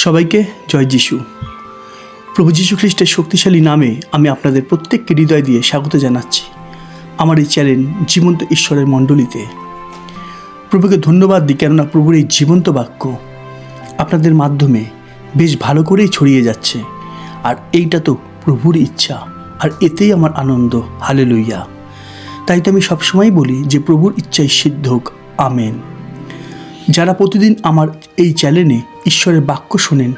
সবাইকে জয় যিশু। প্রভু যীশু খ্রিস্টের শক্তিশালী নামে আমি আপনাদের প্রত্যেককে হৃদয় দিয়ে স্বাগত জানাচ্ছি আমার এই চ্যানেল জীবন্ত ঈশ্বরের মণ্ডলীতে। প্রভুকে ধন্যবাদ দিই, কেননা প্রভুর এই জীবন্ত বাক্য আপনাদের মাধ্যমে বেশ ভালো করেই ছড়িয়ে যাচ্ছে, আর এইটা তো প্রভুর ইচ্ছা, আর এতেই আমার আনন্দ। হালেলুইয়া। তাই তো আমি সবসময় বলি যে প্রভুর ইচ্ছাই সিদ্ধ হোক, আমেন। যারা প্রতিদিন আমার এই চ্যানেলে ঈশ্বরের বাক্য শোনেন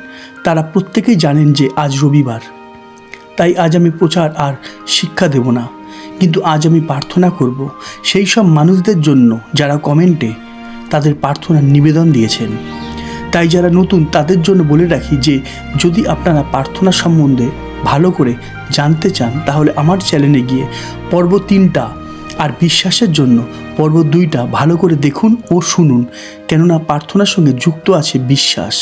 তারা প্রত্যেকেই জানেন যে আজ রবিবার, তাই আজ আমি প্রচার আর শিক্ষা দেব না, কিন্তু আজ আমি প্রার্থনা করব সেই সব মানুষদের জন্য যারা কমেন্টে তাদের প্রার্থনার নিবেদন দিয়েছেন। তাই যারা নতুন তাদের জন্য বলে রাখি যে যদি আপনারা প্রার্থনা সম্বন্ধে ভালো করে জানতে চান তাহলে আমার চ্যানেলে গিয়ে পর্ব 3টা আর বিশ্বাসের জন্য পর্ব 2টা ভালো করে দেখুন ও শুনুন, কেননা প্রার্থনার সঙ্গে যুক্ত আছে বিশ্বাস।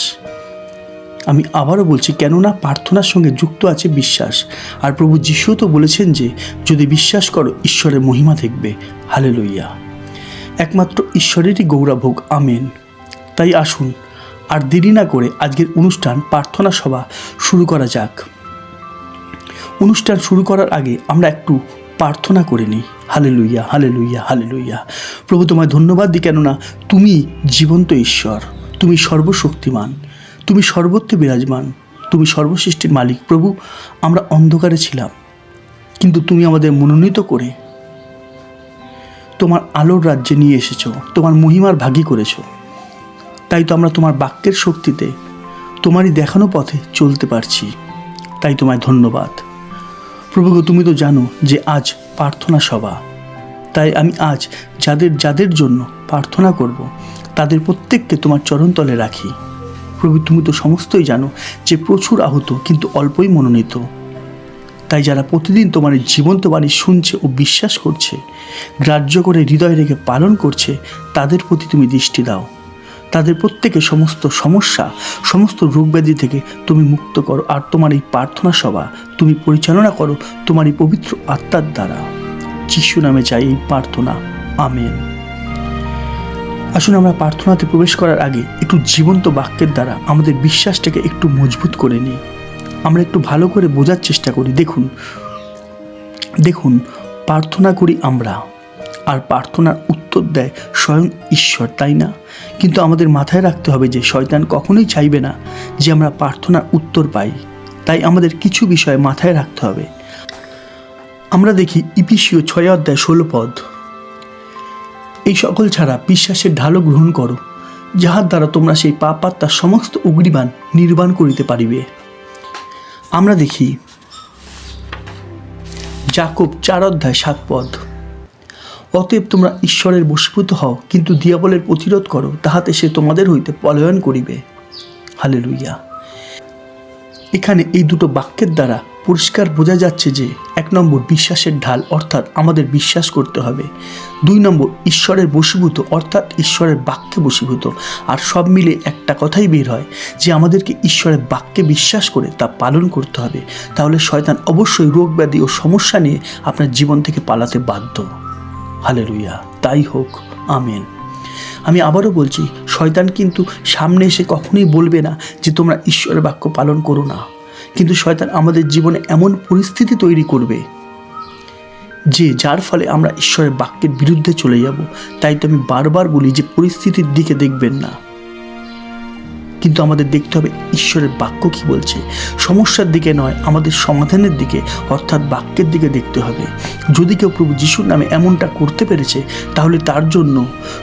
আমি আবারও বলছি, কেননা প্রার্থনার সঙ্গে যুক্ত আছে বিশ্বাস। আর প্রভু যিশু তো বলেছেন যে যদি বিশ্বাস করো ঈশ্বরের মহিমা দেখবে। হালেলুইয়া। একমাত্র ঈশ্বরেরই গৌরব হোক, আমেন। তাই আসুন আর দেরি না করে আজকের অনুষ্ঠান প্রার্থনা সভা শুরু করা যাক। অনুষ্ঠান শুরু করার আগে আমরা একটু প্রার্থনা করে নিই। Hallelujah, hallelujah, hallelujah. প্রভু তোমায় ধন্যবাদ দিই, কেননা তুমি জীবন্ত ঈশ্বর, তুমি সর্বশক্তিমান, তুমি সর্বত্র বিরাজমান, তুমি সর্বসৃষ্টির মালিক। প্রভু, আমরা অন্ধকারে ছিলাম, কিন্তু তুমি আমাদের মনোনীত করে তোমার আলোর রাজ্যে নিয়ে এসেছো, তোমার মহিমার ভাগী করেছো। তাই তো আমরা তোমার বাক্যের শক্তিতে তোমারই দেখানো পথে চলতে পারছি। তাই তোমায় ধন্যবাদ। প্রভু, তুমি তো জানো যে আজ প্রার্থনা সভা, তাই আমি আজ যাদের জন্য প্রার্থনা করব তাদের প্রত্যেককে তোমার চরণতলে রাখি। প্রভু, তুমি তো সমস্তই জানো যে প্রচুর আহত কিন্তু অল্পই মনোনীত। তাই যারা প্রতিদিন তোমার এই জীবন্ত বাণী শুনছে ও বিশ্বাস করছে, গ্রাহ্য করে হৃদয় রেখে পালন করছে, তাদের প্রতি তুমি দৃষ্টি দাও। তাদের প্রত্যেকে সমস্ত সমস্যা, সমস্ত রোগব্যাধি থেকে তুমি মুক্ত করো। আর তোমার এই প্রার্থনা সভা তুমি পরিচালনা করো তোমার এই পবিত্র আত্মার দ্বারা। যিশু নামে চাই এই প্রার্থনা, আমেন। আসুন আমরা প্রার্থনাতে প্রবেশ করার আগে একটু জীবন্ত বাক্যের দ্বারা আমাদের বিশ্বাসটাকে একটু মজবুত করে নিই। আমরা একটু ভালো করে বোঝার চেষ্টা করি। দেখুন প্রার্থনা করি আমরা, আর প্রার্থনার উত্তর দেয় স্বয়ং ঈশ্বর, তাই না? কিন্তু আমাদের মাথায় রাখতে হবে যে শয়তান কখনোই চাইবে না যে আমরা প্রার্থনার উত্তর পাই। তাই আমাদের কিছু বিষয় মাথায় রাখতে হবে। আমরা দেখি ইফিসীয় 6:16 এই সকল ছাড়া বিশ্বাসের ঢালও গ্রহণ করো, যাহার দ্বারা তোমরা সেই পাপ আত্মার সমস্ত অগ্নিবাণ নির্বাণ করিতে পারিবে। আমরা দেখি যাকোব 4:7 অতএব তোমরা ঈশ্বরের বশীভূত হও, কিন্তু দিয়াবলের প্রতিরোধ করো, তাহাতে সে তোমাদের হইতে পলায়ন করিবে। হালেলুইয়া। এখানে এই দুটো বাক্যের দ্বারা পরিষ্কার বোঝা যাচ্ছে যে 1 নম্বর বিশ্বাসের ঢাল, অর্থাৎ আমাদের বিশ্বাস করতে হবে। 2 নম্বর ঈশ্বরের বশীভূত, অর্থাৎ ঈশ্বরের বাক্যে বশীভূত। আর সব মিলে একটা কথাই বের হয় যে আমাদেরকে ঈশ্বরের বাক্যে বিশ্বাস করে তা পালন করতে হবে। তাহলে শয়তান অবশ্যই রোগ ব্যাধি ও সমস্যা নিয়ে আপনার জীবন থেকে পালাতে বাধ্য। হালেলুইয়া। তাই হোক, আমেন। আমি আবারও বলছি, শয়তান কিন্তু সামনে এসে কখনোই বলবে না যে তোমরা ঈশ্বরের বাক্য পালন করো না, কিন্তু শয়তান আমাদের জীবনে এমন পরিস্থিতি তৈরি করবে যে যার ফলে আমরা ঈশ্বরের বাক্যের বিরুদ্ধে চলে যাব। তাই তো আমি বারবার বলি যে পরিস্থিতির দিকে দেখবেন না, কিন্তু আমাদের দেখতে হবে ঈশ্বরের বাক্য কি বলছে। সমস্যার দিকে নয়, আমাদের সমাধানের দিকে, অর্থাৎ বাক্যের দিকে দেখতে হবে। যদি কেউ প্রভু যিশুর নামে এমনটা করতে পেরেছে, তাহলে তার জন্য,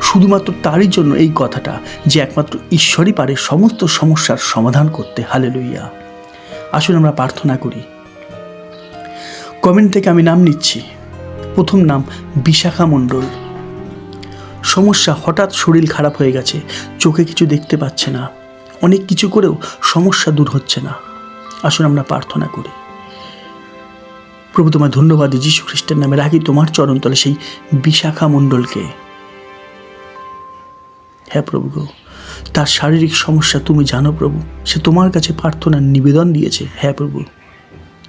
শুধুমাত্র তারই জন্য এই কথাটা যে একমাত্র ঈশ্বরই পারে সমস্ত সমস্যার সমাধান করতে। হালেলুইয়া। আসুন আমরা প্রার্থনা করি। কমেন্ট থেকে আমি নাম নিচ্ছি। প্রথম নাম বিশাখা মণ্ডল। সমস্যা, হঠাৎ শরীর খারাপ হয়ে গেছে, চোখে কিছু দেখতে পাচ্ছে না, অনেক কিছু করেও সমস্যা দূর হচ্ছে না। আসুন আমরা প্রার্থনা করি। প্রভু, তোমায় ধন্যবাদ যীশু খ্রিস্টের নামে রাখি তোমার চরণতলে সেই বিশাখা মণ্ডলকে। হ্যাঁ প্রভু গো, তার শারীরিক সমস্যা তুমি জানো প্রভু, সে তোমার কাছে প্রার্থনার নিবেদন দিয়েছে। হ্যাঁ প্রভু,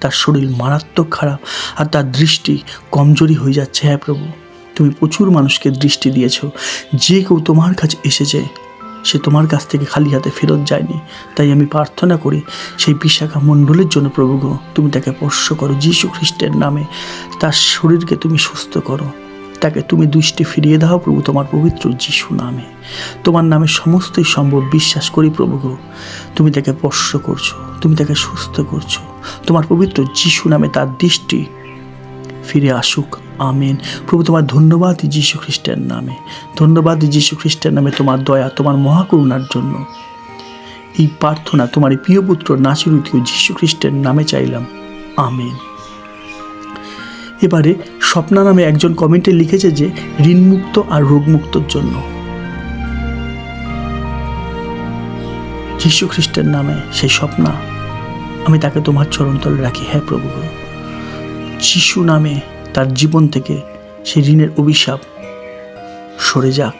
তার শরীর মারাত্মক খারাপ আর তার দৃষ্টি কমজোরি হয়ে যাচ্ছে। হ্যাঁ প্রভু, তুমি প্রচুর মানুষকে দৃষ্টি দিয়েছ। যে কেউ তোমার কাছে এসেছে সে তোমার কাছ থেকে খালি হাতে ফেরত যায়নি। তাই আমি প্রার্থনা করি সেই বিশাখা মণ্ডলের জন্য প্রভু গো, তুমি তাকে স্পর্শ করো যীশু খ্রিস্টের নামে। তার শরীরকে তুমি সুস্থ করো, তাকে তুমি দৃষ্টি ফিরিয়ে দাও প্রভু তোমার পবিত্র যীশু নামে। তোমার নামে সমস্তই সম্ভব বিশ্বাস করি প্রভু গো। তুমি তাকে স্পর্শ করছো, তুমি তাকে সুস্থ করছো। তোমার পবিত্র যীশু নামে তার দৃষ্টি ফিরে আসুক। আমেন। প্রভু তোমার ধন্যবাদ যীশু খ্রিস্টের নামে, ধন্যবাদ যীশু খ্রিস্টের নামে তোমার দয়া, তোমার মহাকরুণার জন্য। এই প্রার্থনা তোমার প্রিয় পুত্র নাসিরুতীয় যীশু খ্রিস্টের নামে চাইলাম। আমেন। এবারে স্বপ্না নামে একজন কমেন্টে লিখেছে যে ঋণমুক্ত আর রোগমুক্তর জন্য। যীশু খ্রিস্টের নামে সেই স্বপ্না, আমি তাকে তোমার চরণতলে রাখি। হ্যাঁ প্রভু, যীশু নামে তার জীবন থেকে সেই ঋণের অভিশাপ সরে যাক,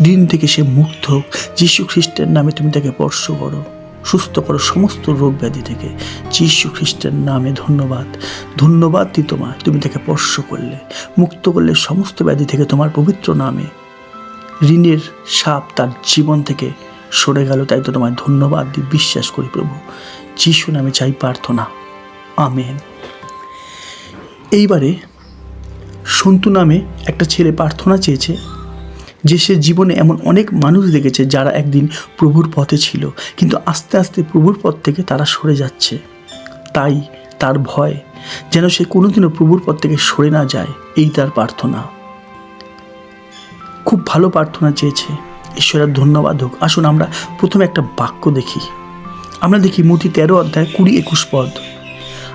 ঋণ থেকে সে মুক্ত হোক। যীশু খ্রিস্টের নামে তুমি তাকে স্পর্শ করো, সুস্থ করো সমস্ত রোগ ব্যাধি থেকে। যীশু খ্রিস্টের নামে ধন্যবাদ, ধন্যবাদ দিই তোমায়। তুমি তাকে স্পর্শ করলে, মুক্ত করলে সমস্ত ব্যাধি থেকে। তোমার পবিত্র নামে ঋণের সাপ তার জীবন থেকে সরে গেল। তাই তো তোমায় ধন্যবাদ দিই, বিশ্বাস করি প্রভু। যীশু নামে চাই প্রার্থনা। আমেন। এইবারে সন্তু নামে একটা ছেলে প্রার্থনা চেয়েছে যে সে জীবনে এমন অনেক মানুষ দেখেছে যারা একদিন প্রভুর পথে ছিল, কিন্তু আস্তে আস্তে প্রভুর পথ থেকে তারা সরে যাচ্ছে। তাই তার ভয় যেন সে কোনোদিনও প্রভুর পথ থেকে সরে না যায়, এই তার প্রার্থনা। খুব ভালো প্রার্থনা চেয়েছে, ঈশ্বরের ধন্যবাদ হোক। আসুন আমরা প্রথমে একটা বাক্য দেখি। আমরা দেখি মথি 13 অধ্যায় 20-21 পদ।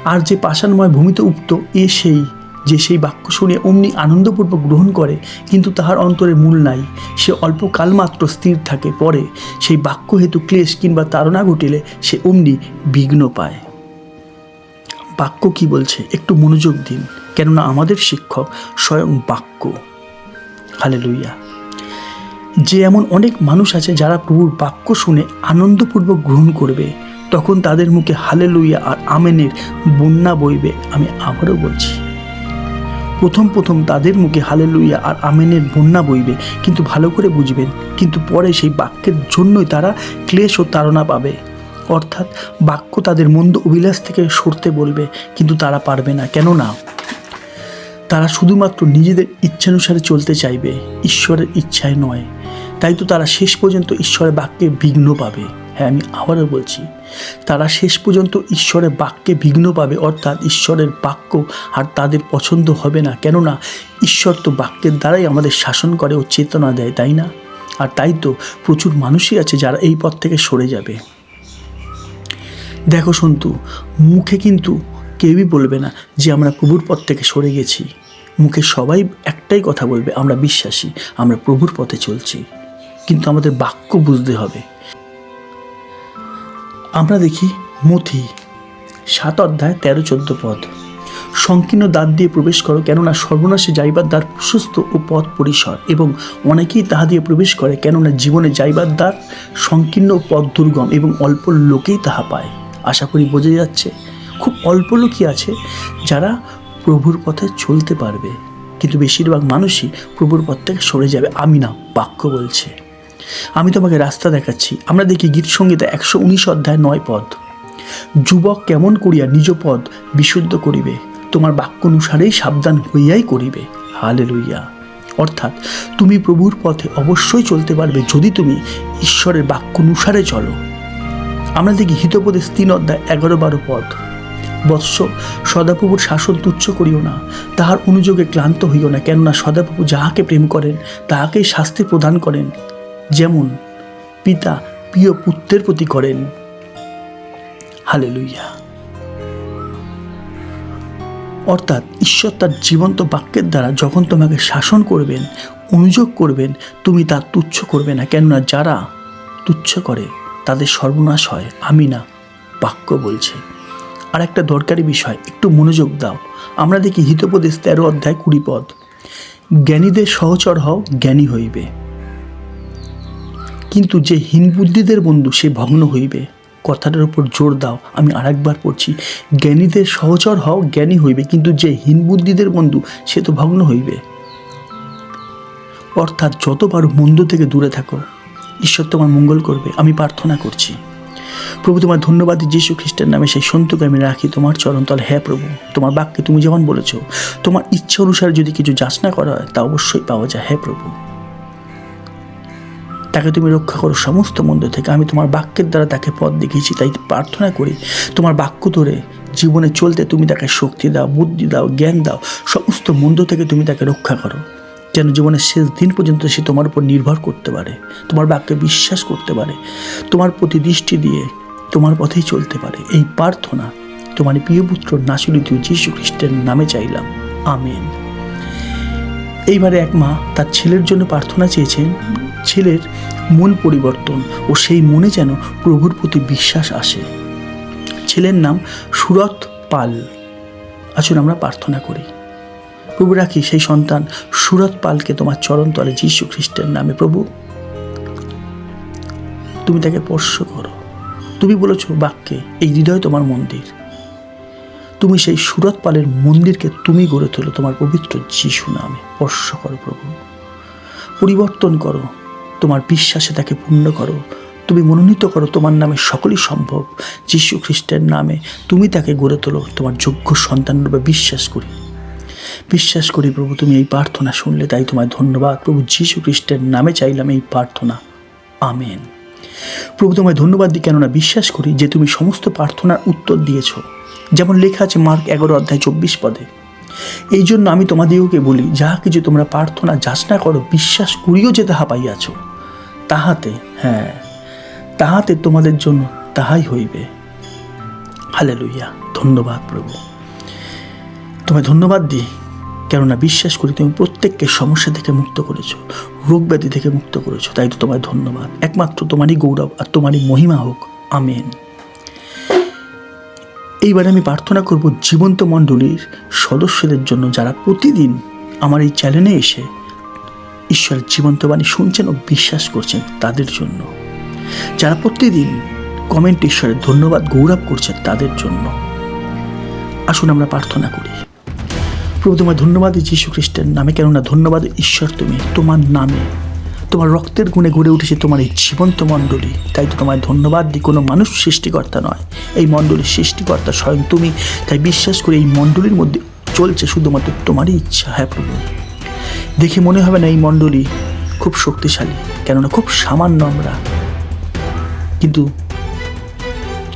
আর যে পাষাণময় ভূমিতে উক্ত এ সেই যে সেই বাক্য শুনে অমনি আনন্দপূর্বক গ্রহণ করে, কিন্তু তাহার অন্তরে মূল নাই, সে অল্পকাল মাত্র স্থির থাকে, পরে সেই বাক্য হেতু ক্লেশ কিংবা তাড়না ঘটিলে সে অমনি বিঘ্ন পায়। বাক্য কি বলছে একটু মনোযোগ দিন, কেননা আমাদের শিক্ষক স্বয়ং বাক্য। হালেলুয়া। যে এমন অনেক মানুষ আছে যারা প্রভুর বাক্য শুনে আনন্দপূর্বক গ্রহণ করবে, তখন তাদের মুখে হালেলুয়া আর আমেনের বন্যা বইবে। আমি আবারও বলছি, প্রথম তাদের মুখে হালেলুয়া আর আমেনের বন্যা বইবে, কিন্তু ভালো করে বুঝবেন, কিন্তু পরে সেই বাক্যের জন্যই তারা ক্লেশ ও তাড়না পাবে। অর্থাৎ বাক্য তাদের মন্দ অভিলাষ থেকে সরতে বলবে, কিন্তু তারা পারবে না। কেননা তারা শুধুমাত্র নিজেদের ইচ্ছানুসারে চলতে চাইবে, ঈশ্বরের ইচ্ছায় নয়। তাই তো তারা শেষ পর্যন্ত ঈশ্বরের বাক্যে বিঘ্ন পাবে। হ্যাঁ, আমি আবারও বলছি, তারা শেষ পর্যন্ত ঈশ্বরের বাক্যে বিঘ্ন পাবে। অর্থাৎ ঈশ্বরের বাক্য আর তাদের পছন্দ হবে না। কেননা ঈশ্বর তো বাক্যের দ্বারাই আমাদের শাসন করে ও চেতনা দেয়, তাই না? আর তাই তো প্রচুর মানুষই আছে যারা এই পথ থেকে সরে যাবে। দেখো সন্তু, মুখে কিন্তু কেউই বলবে না যে আমরা প্রভুর পথ থেকে সরে গেছি। মুখে সবাই একটাই কথা বলবে, আমরা বিশ্বাসী, আমরা প্রভুর পথে চলছি। কিন্তু আমাদের বাক্য বুঝতে হবে। আমরা দেখি মথি 7 অধ্যায় 13-14 পদ। সংকীর্ণ দ্বার দিয়ে প্রবেশ করো, কেননা সর্বনাশে যাইবার দ্বার প্রশস্ত ও পথ পরিসর, এবং অনেকেই তাহা দিয়ে প্রবেশ করে। কেননা জীবনে যাইবার দ্বার সংকীর্ণ ও পথ দুর্গম, এবং অল্প লোকেই তাহা পায়। আশা করি বোঝা যাচ্ছে, খুব অল্প লোকই আছে যারা প্রভুর পথে চলতে পারবে, কিন্তু বেশিরভাগ মানুষই প্রভুর পথ থেকে সরে যাবে। আমি না, বাক্য বলছে। আমি তোমাকে রাস্তা দেখাচ্ছি। আমরা দেখি গীতসংহিতা 119 অধ্যায় 9 পদ। যুবক কেমন করিয়া নিজ পদ বিশুদ্ধ করিবে, তোমার বাক্য অনুসারেই সাবধান হইয়াই করিবে। হালেলুয়া। অর্থাৎ তুমি প্রভুর পথে অবশ্যই চলতে পারবে যদি তুমি ঈশ্বরের বাক্য অনুসারে চলো। আমরা দেখি হিতোপদেশ 3 অধ্যায় 11-12 পদ। বৎস, সদাপ্রভুর শাসন তুচ্ছ করিও না, তাহার অনুযোগে ক্লান্ত হইও না, কেননা সদাপ্রভু যাহাকে প্রেম করেন তাহাকেই শাস্তি প্রদান করেন, যেমন পিতা প্রিয় পুত্রের প্রতি করেন। হালেলুয়া। অর্থাৎ ঈশ্বর তার জীবন্ত বাক্যের দ্বারা যখন তোমাকে শাসন করবেন, অনুযোগ করবেন, তুমি তা তুচ্ছ করবে না, কেননা যারা তুচ্ছ করে তাদের সর্বনাশ হয়। আমি না, বাক্য বলছে। আর একটা দরকারি বিষয়, একটু মনোযোগ দাও। আমরা দেখি হিতোপদেশ 13 অধ্যায় 20 পদ। জ্ঞানীদের সহচর হও, জ্ঞানী হইবে, কিন্তু যে হীন বুদ্ধিদের বন্ধু সে ভগ্ন হইবে। কথাটার উপর জোর দাও। আমি আরেকবার পড়ছি, জ্ঞানীদের সহচর হও, জ্ঞানী হইবে, কিন্তু যে হীন বুদ্ধিদের বন্ধু সে তো ভগ্ন হইবে। অর্থাৎ যত পারো মন্দ থেকে দূরে থাকো, ঈশ্বর তোমার মঙ্গল করবে আমি প্রার্থনা করছি। প্রভু তোমার ধন্যবাদ যীশু খ্রিস্টের নামে সেই সন্তুকে আমি রাখি তোমার চরণতলে। হ্যাঁ প্রভু, তোমার বাক্যে তুমি যেমন বলেছো তোমার ইচ্ছা অনুসারে যদি কিছু যাচনা করা হয় তা অবশ্যই পাওয়া যায়। হ্যাঁ প্রভু, তাকে তুমি রক্ষা করো সমস্ত মন্দ থেকে। আমি তোমার বাক্যের দ্বারা তাকে পথ দেখিয়েছি, তাই প্রার্থনা করি তোমার বাক্য ধরে জীবনে চলতে তুমি তাকে শক্তি দাও, বুদ্ধি দাও, জ্ঞান দাও, সমস্ত মন্দ থেকে তুমি তাকে রক্ষা করো, যেন জীবনের শেষ দিন পর্যন্ত সে তোমার উপর নির্ভর করতে পারে, তোমার বাক্যে বিশ্বাস করতে পারে, তোমার প্রতি দৃষ্টি দিয়ে তোমার পথেই চলতে পারে। এই প্রার্থনা তোমার প্রিয় পুত্র নাসিরুদ্ধ যীশু খ্রিস্টের নামে চাইলাম, আমেন। এইবারে এক মা তার ছেলের জন্য প্রার্থনা চেয়েছেন, ছেলের মন পরিবর্তন ও সেই মনে যেন প্রভুর প্রতি বিশ্বাস আসে। ছেলের নাম সুরত পাল। আসুন আমরা প্রার্থনা করি। প্রভু রাখি সেই সন্তান সুরত পালকে তোমার চরণতলে যীশু খ্রিস্টের নামে। প্রভু তুমি তাকে স্পর্শ করো। তুমি বলেছো বাক্যে এই হৃদয় তোমার মন্দির। তুমি সেই সুরত পালের মন্দিরকে তুমি গড়ে তোলো তোমার পবিত্র যীশু নামে। স্পর্শ করো প্রভু, পরিবর্তন করো, তোমার বিশ্বাসে তাকে পূর্ণ করো। তুমি মনোনীত করো, তোমার নামে সকলই সম্ভব। যীশু খ্রিস্টের নামে তুমি তাকে গড়ে তোলো তোমার যোগ্য সন্তানরূপে বিশ্বাস করি প্রভু তুমি এই প্রার্থনা শুনলে, তাই তোমায় ধন্যবাদ। প্রভু যীশু খ্রিস্টের নামে চাইলাম এই প্রার্থনা, আমেন। প্রভু তোমায় ধন্যবাদ দিই, কেননা বিশ্বাস করি যে তুমি সমস্ত প্রার্থনার উত্তর দিয়েছ, যেমন লেখা আছে মার্ক 11:24। এই জন্য আমি তোমাদিগকে বলি, যাহা কিছু তোমরা প্রার্থনা যাচনা করো, বিশ্বাস করিও যে তাহা পাইয়াছ, তাহাতে তোমাদের জন্য তাহাই হইবে। হালেলুইয়া। ধন্যবাদ প্রভু, তোমায় ধন্যবাদ দিই, কেননা বিশ্বাস করি তুমি প্রত্যেককে সমস্যা থেকে মুক্ত করেছো, রোগ ব্যাধি থেকে মুক্ত করেছো, তাই তো তোমায় ধন্যবাদ। একমাত্র তোমারই গৌরব আর তোমারই মহিমা হোক, আমেন। এইবার আমি প্রার্থনা করব জীবন্ত মণ্ডলীর সদস্যদের জন্য, যারা প্রতিদিন আমার এই চ্যানেলে এসে ঈশ্বরের জীবন্ত বাণী শুনছেন ও বিশ্বাস করছেন, তাদের জন্য। যারা প্রতিদিন কমেন্ট ঈশ্বরের ধন্যবাদ গৌরব করছেন, তাদের জন্য। আসুন আমরা প্রার্থনা করি। প্রভু তোমায় ধন্যবাদ যীশু খ্রিস্টের নামে, কেননা ধন্যবাদ ঈশ্বর তুমি, তোমার নামে তোমার রক্তের গুণে গড়ে উঠেছে তোমার এই জীবন্ত মণ্ডলী, তাই তো তোমায় ধন্যবাদ দিই। কোনো মানুষ সৃষ্টিকর্তা নয়, এই মণ্ডলীর সৃষ্টিকর্তা স্বয়ং তুমি, তাই বিশ্বাস করে এই মণ্ডলীর মধ্যে চলছে শুধুমাত্র তোমারই ইচ্ছা। হ্যাঁ প্রভু, দেখে মনে হবে না এই মণ্ডলী খুব শক্তিশালী, কেননা খুব সামান্য আমরা, কিন্তু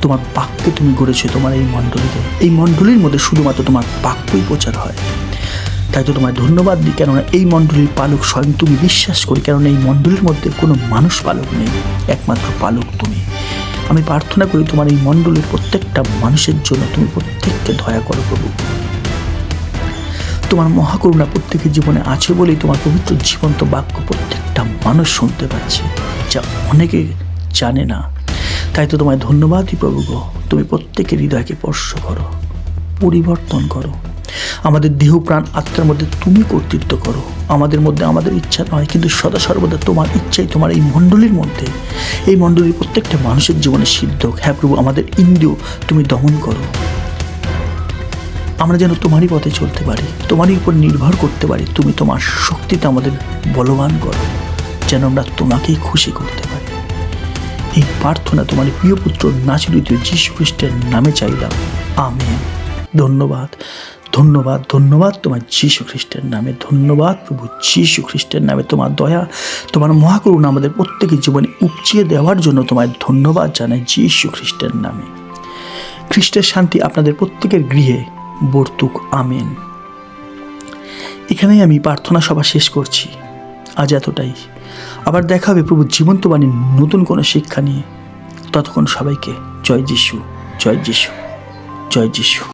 তোমার বাক্যে তুমি গড়েছো তোমার এই মণ্ডলীতে। এই মণ্ডলীর মধ্যে শুধুমাত্র তোমার বাক্যই প্রচার হয়, তাই তো তোমায় ধন্যবাদ দিই, কেননা এই মণ্ডলীর পালক স্বয়ং তুমি। বিশ্বাস করি, কেননা এই মণ্ডলীর মধ্যে কোনো মানুষ পালক নেই, একমাত্র পালক তুমি। আমি প্রার্থনা করি তোমার এই মণ্ডলীর প্রত্যেকটা মানুষের জন্য তুমি প্রত্যেককে দয়া করো প্রভু। তোমার মহাকরুণা প্রত্যেকের জীবনে আছে বলেই তোমার পবিত্র জীবন্ত বাক্য প্রত্যেকটা মানুষ শুনতে পাচ্ছে, যা অনেকে জানে না। তাই তো তোমায় ধন্যবাদই প্রভু গো, তুমি প্রত্যেকের হৃদয়কে স্পর্শ করো, পরিবর্তন করো। আমাদের দেহ প্রাণ আত্মার মধ্যে তুমি কর্তৃত্ব করো। আমাদের মধ্যে আমাদের ইচ্ছা নয়, কিন্তু সদা সর্বদা তোমার ইচ্ছাই তোমার এই মণ্ডলীর মধ্যে, এই মণ্ডলীর প্রত্যেকটা মানুষের জীবনে সিদ্ধ। হ্যাঁ প্রভু, আমাদের ইন্দ্রিয় তুমি দমন করো, আমরা যেন তোমারই পথে চলতে পারি, তোমারই উপর নির্ভর করতে পারি। তুমি তোমার শক্তিতে আমাদের বলবান করো, যেন আমরা তোমাকেই খুশি করতে পারি। এই প্রার্থনা তোমার প্রিয় পুত্র নাসিরুদ্ধ যীশু খ্রিস্টের নামে চাইলাম, আমেন। ধন্যবাদ, ধন্যবাদ, ধন্যবাদ তোমার যীশু খ্রিস্টের নামে। ধন্যবাদ প্রভু যীশু খ্রিস্টের নামে। তোমার দয়া, তোমার মহাকরুণা আমাদের প্রত্যেকের জীবনে উপচিয়ে দেওয়ার জন্য তোমায় ধন্যবাদ জানাই যীশু খ্রিস্টের নামে। খ্রিস্টের শান্তি আপনাদের প্রত্যেকের গৃহে বর্তুক, আমেন। এখানেই আমি প্রার্থনা সভা শেষ করছি। আজ এতটাই। আবার দেখা হবে প্রভু জীবন্ত বাণীর নতুন কোনো শিক্ষা নিয়ে। ততক্ষণ সবাইকে জয় যিশু, জয় যিশু, জয় যিশু।